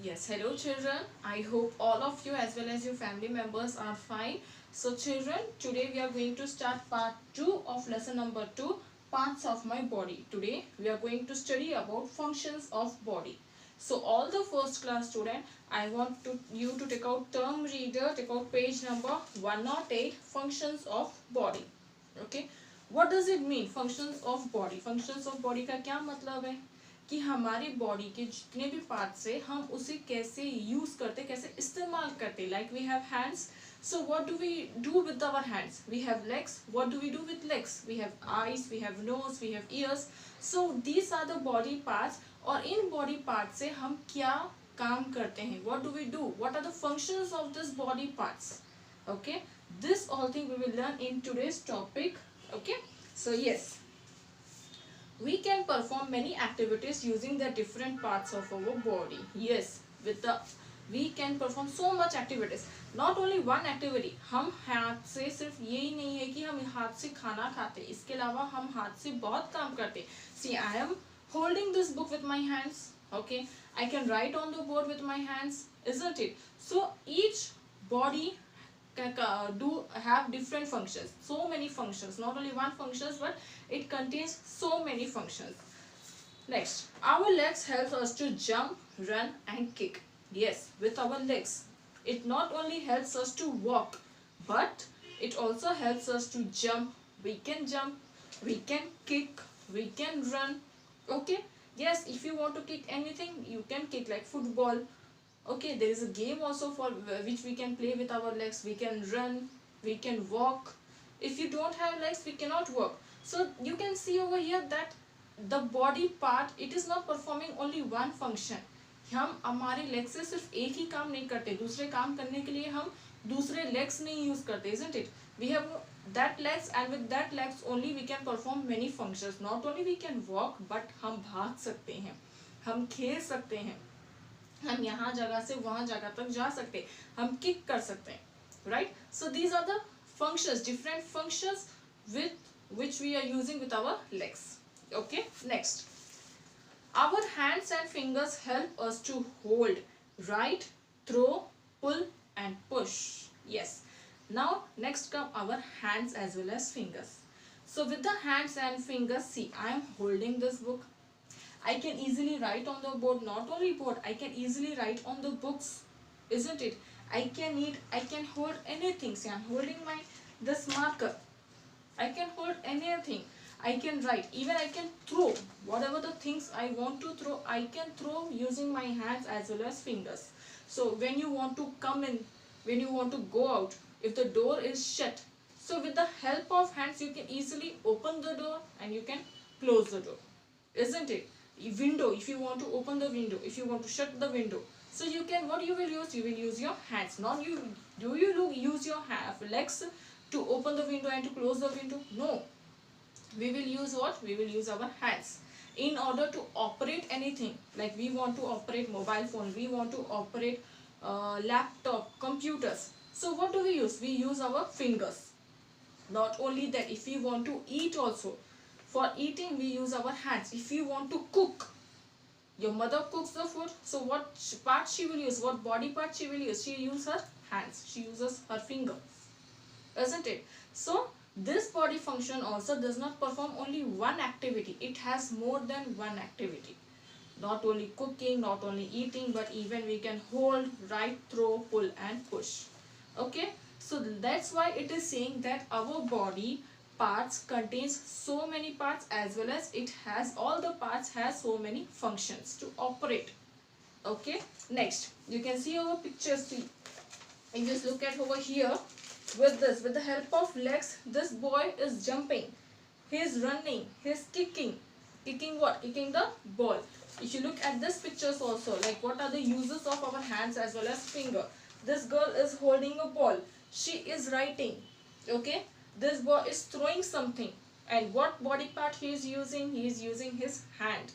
Yes, hello children. I hope all of you as well as your family members are fine. So children, today we are going to start part 2 of lesson number 2, parts of my body. Today we are going to study about functions of body. So all the first class student, I want you to take out term reader, take out page number 108, functions of body. Okay. What does it mean? Functions of body. Functions of body का क्या मतलब है कि हमारी body के जितने भी parts है हम उसे कैसे यूज करते, कैसे इस्तेमाल करते. Like we have hands, so what do we do with our hands? We have legs, what do we do with legs? We have eyes, we have nose, we have ears. So these are the body parts. और in body part से हम क्या काम करते हैं? What do we do? What are the functions of this body parts? Okay, this all thing we will learn in today's topic. Okay, so yes, we can perform many activities using the different parts of our body. Yes, with the we can perform so much activities. Not only one activity. हम हाथ से सिर्फ यही नहीं है कि हम हाथ से खाना खाते, इसके अलावा हम हाथ से बहुत काम करते. See, I am holding this book with my hands. Okay, I can write on the board with my hands, isn't it? So each body do have different functions, so many functions, not only one functions, but it contains so many functions. Next, our legs help us to jump, run and kick. Yes, with our legs it not only helps us to walk, but it also helps us to jump. We can jump, we can kick, we can run. Okay, yes, if you want to kick anything you can kick, like football. Okay, there is a game also for which we can play with our legs. We can run, we can walk. If you don't have legs we cannot walk. So you can see over here that the body part, it is not performing only one function. हम हमारे leg से सिर्फ एक ही काम नहीं करते, दूसरे काम करने के लिए हम दूसरे legs नहीं यूज करते, isn't it? We have that legs, and with that legs only we can perform many functions. Not only we can walk, but हम भाग सकते हैं, हम खेल सकते हैं, हम यहाँ जगह से वहाँ जगह तक जा सकते, हम किक कर सकते हैं. Right, so these are the functions, different functions with which we are using with our legs. Okay, next, our hands and fingers help us to hold, write, throw, pull and push. Yes, now next come our hands as well as fingers. So with the hands and fingers, see, I am holding this book. I can easily write on the board. Not only board, I can easily write on the books, isn't it? I can hold anything. See, I'm holding my this marker. I can hold anything. I can write. Even I can throw whatever the things I want to throw. I can throw using my hands as well as fingers. So when you want to come in, when you want to go out, if the door is shut, so with the help of hands you can easily open the door and you can close the door, isn't it? Window, if you want to open the window, if you want to shut the window, so you can, what you will use, you will use your hands. Not you, do you use your legs to open the window and to close the window? No, we will use what? We will use our hands in order to operate anything. Like we want to operate mobile phone, we want to operate laptop, computers. So what do we use? We use our fingers. Not only that, if we want to eat also, for eating we use our hands. If you want to cook, your mother cooks the food, so what part she will use, what body part she will use? She uses her hands, she uses her finger, isn't it? So this body function also does not perform only one activity, it has more than one activity. Not only cooking, not only eating, but even we can hold, write, throw, pull and push. Okay, so that's why it is saying that our body parts contains so many parts, as well as it has, all the parts has so many functions to operate. Okay, next you can see our picture. See, and just look at over here. With this, with the help of legs, this boy is jumping, he is running, he is kicking. Kicking what? Kicking the ball. If you look at this pictures also, like what are the uses of our hands as well as finger? This girl is holding a ball, she is writing. Okay, this boy is throwing something, and what body part he is using? He is using his hand.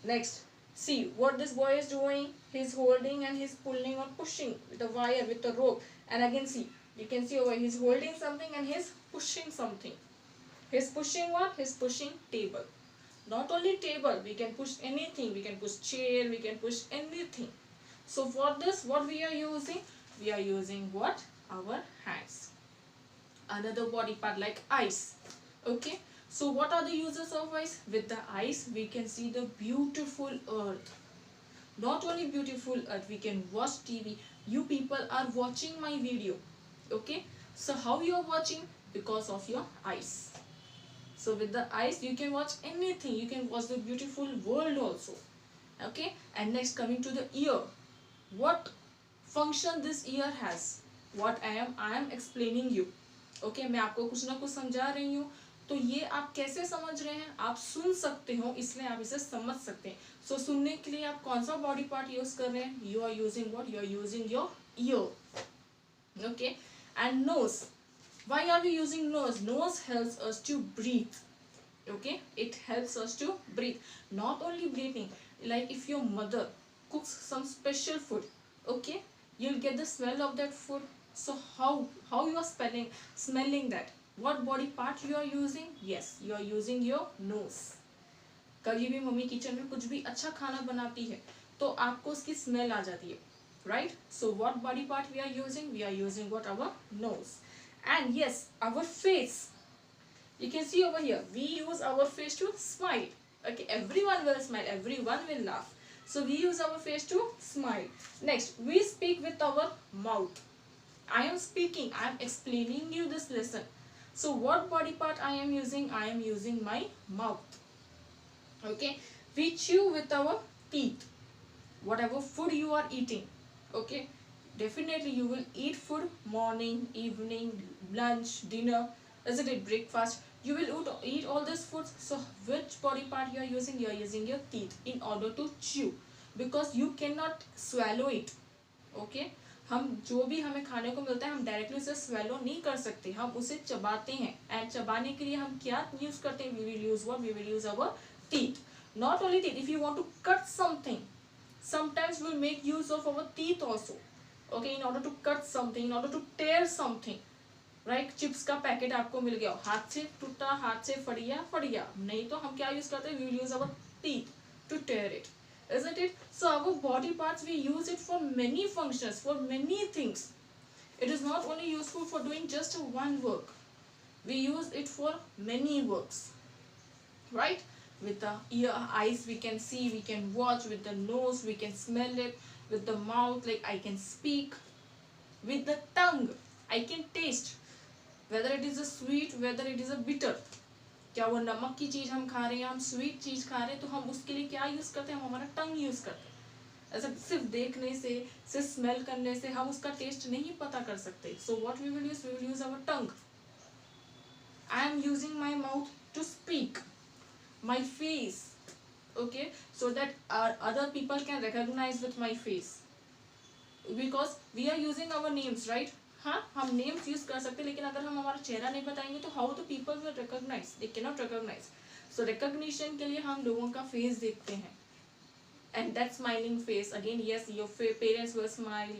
Next, see what this boy is doing. He is holding and he is pulling or pushing with a wire, with a rope. And again, see, you can see over, he is holding something and he is pushing something. He is pushing what? He is pushing table. Not only table, we can push anything. We can push chair, we can push anything. So for this, what we are using? We are using what? Our hands. Another body part like eyes. Okay. So what are the uses of eyes? With the eyes, we can see the beautiful earth. Not only beautiful earth, we can watch TV. You people are watching my video. Okay. So how you are watching? Because of your eyes. So with the eyes, you can watch anything. You can watch the beautiful world also. Okay. And next, coming to the ear. What function this ear has? What I am explaining you. Okay, मैं आपको कुछ ना कुछ समझा रही हूँ. तो ये आप कैसे समझ रहे हैं? आप सुन सकते हो, इसलिए आप इसे समझ सकते हैं. सो सुनने के लिए आप कौन सा बॉडी पार्ट यूज कर रहे हैं? You are using what? You are using your ear. Okay. And nose. Why are we using nose? Nose helps us to breathe. Okay, it helps us to breathe. Not only breathing, like if your mother cooks some special food, okay, you'll get the smell of that food. So how you are smelling that? What body part you are using? Yes, you are using your nose. कभी भी mummy kitchen में कुछ भी अच्छा खाना बनाती है तो आपको उसकी स्मेल आ जाती है, right? So what body part we are using? We are using what? Our nose. And yes, our face. You can see over here, we use our face to smile. Okay, everyone will smile, everyone will laugh. So we use our face to smile. Next, we speak with our mouth. I am speaking, I am explaining you this lesson. So what body part I am using? I am using my mouth. Okay, we chew with our teeth. Whatever food you are eating, okay, definitely you will eat food morning, evening, lunch, dinner, isn't it? Breakfast. You will eat all this food. So which body part you are using? You are using your teeth in order to chew, because you cannot swallow it. Okay, हम जो भी हमें खाने को मिलता है हम directly उसे स्वेलो नहीं कर सकते, हम उसे चबाते हैं. एंड चबाने के लिए हम क्या यूज करते हैं? We will use what? We will use our teeth. Not only teeth, if you want to cut something, sometimes we'll make use of our teeth also. Okay, in order to cut something, in order to tear something, right? Chips का packet आपको मिल गया, हाथ से टूटा, हाथ से फट गया, नहीं तो हम क्या यूज करते हैं? We will use our teeth to tear it, isn't it? So our body parts, we use it for many functions, for many things. It is not only useful for doing just one work. We use it for many works, right? With the eyes we can see, we can watch. With the nose we can smell it. With the mouth, like I can speak. With the tongue I can taste whether it is a sweet, whether it is a bitter. क्या वो नमक की चीज हम खा रहे हैं, हम स्वीट चीज खा रहे हैं, तो हम उसके लिए क्या यूज करते हैं? हम हमारा टंग यूज करते हैं. ऐसा सिर्फ देखने से, सिर्फ स्मेल करने से हम उसका टेस्ट नहीं पता कर सकते. So what we will use our tongue. I am using my mouth to speak. My face, okay, so that other people can recognize with my face, because we are using our names, right? हाँ, हम names use कर सकते हैं, लेकिन अगर हम हमारा चेहरा नहीं बताएंगे तो how the people will recognize? They cannot recognize. So recognition के लिए हम लोगों का face देखते हैं. And that smiling face, again, yes, your parents will smile,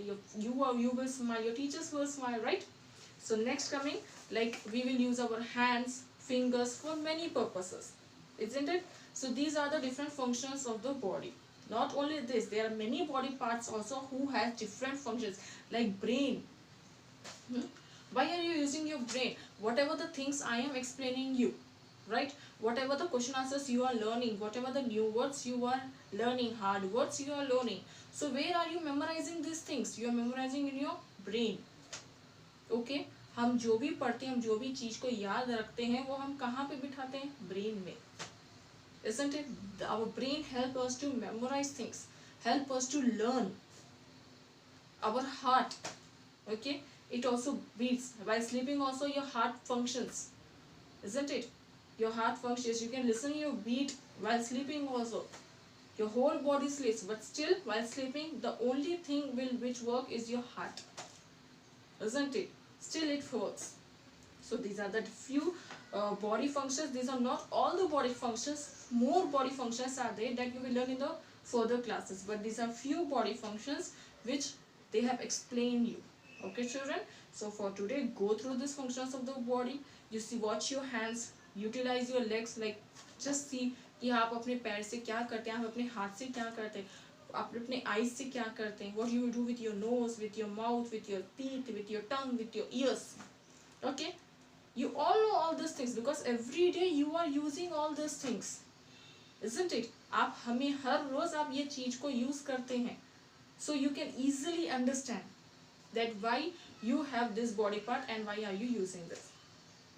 you will smile, your teachers will smile, right? So next coming, like we will use our hands, fingers for many purposes, isn't it? So these are the different functions of the body. Not only this, there are many body parts also who have different functions, like brain. Why are you using your brain? Whatever the things I am explaining you, right? Whatever the question answers you are learning, whatever the new words you are learning, hard words you are learning, so where are you memorizing these things? You are memorizing in your brain. Okay, हम जो भी पढ़ते हैं, हम जो भी चीज को याद रखते हैं, वो हम कहाँ पे बिठाते हैं? ब्रेन में, isn't it? Our brain help us to memorize things, help us to learn. Our heart, okay, it also beats. While sleeping also your heart functions, isn't it? Your heart functions. You can listen your beat while sleeping also. Your whole body sleeps, but still while sleeping the only thing which work is your heart, isn't it? Still it works. So these are the few body functions. These are not all the body functions. More body functions are there that you will learn in the further classes, but these are few body functions which they have explained you. Okay children, so for today go through these functions of the body. You see, watch your hands, utilize your legs, like just see कि आप अपने पैर से क्या करते हैं, आप अपने हाथ से क्या करते हैं. आप अपने आईज से क्या करते हैं, what you do with your nose, with your mouth, with your teeth, with your tongue, with your ears. Okay, you all know all these things because every day you are using all these things, isn't it? आप हमें हर रोज आप ये चीज को use करते हैं, so you can easily understand that why you have this body part and why are you using this.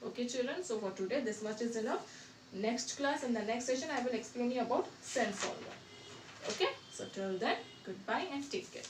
Okay children, so for today this much is enough. Next class, in the next session, I will explain you about sense organ. Okay, so till then, goodbye and take care.